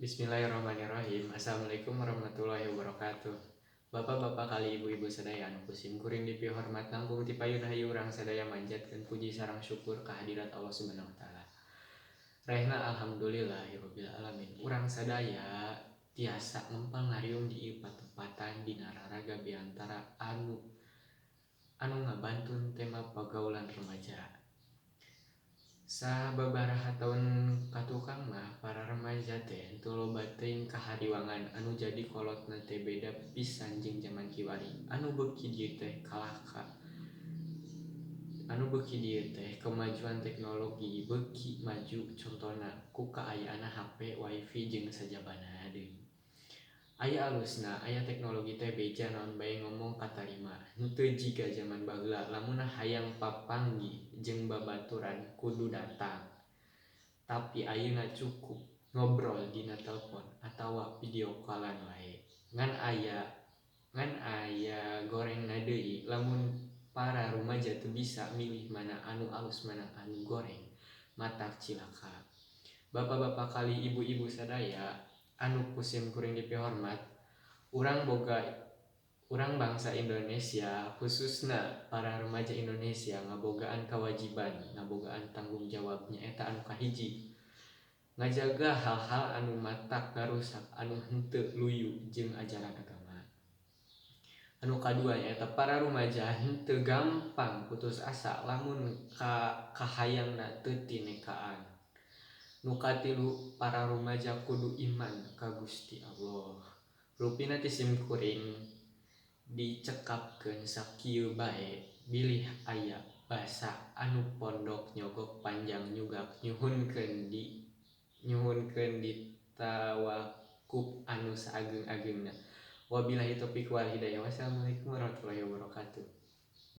Bismillahirrahmanirrahim. Assalamualaikum warahmatullahi wabarakatuh. Bapak-bapak kali ibu-ibu sadaya anu kusim kuring dipihormat nanggung ti payun hayu urang sadaya manjatkeun puji sareng syukur kehadirat Allah Subhanahu wa taala. Rehna alhamdulillahirabbil alamin. Urang sadaya tiasa ngempangariung di ieu patepatan dina raraga biantara anu ngabantun tema pagaulan remaja. Sababaraha taun katukang mah para remaja teh henteu loba teuing kahariwangan anu jadi kolotna teh beda pisan jeung zaman kiwari. Anu beuki dieu teh kemajuan teknologi beuki maju contona ku kaayaana HP, wifi jeung sajabana deui. Aya alusna aya teknologi teh beja naon bae ngomong katarima. Henteu jiga zaman baheula lamun hayang papanggih jeung babaturan kudu datang. Tapi ayeuna cukup ngobrol dina telepon atawa video call-an wae. Ngan aya gorengna deui lamun para rumaja teu bisa milih mana anu alus mana anu goreng matak cilaka. Bapak-bapak kali ibu-ibu sadaya anu kusim kuring dipihormat, urang bangsa Indonesia khususna para remaja Indonesia ngabogaan kewajiban, ngabogaan tanggung jawab nyaeta anu kahiji ngajaga hal-hal anu matak ngarusak anu henteu luyu jeung ajaran agama. Anu kadua nyaeta para rumaja henteu gampang putus asa lamun kahayangna teu tinekaan. Nu katilu para rumaja kudu iman ka Gusti Allah. Rupina ti sim kuring dicekapkeun sakieu bae bilih aya basa anu pondok nyogok panjang nyugak nyuhunkeun di tawakuf anu saageng-agengna. Wabillahi taufiq wal hidayah. Wassalamualaikum warahmatullahi wabarakatuh.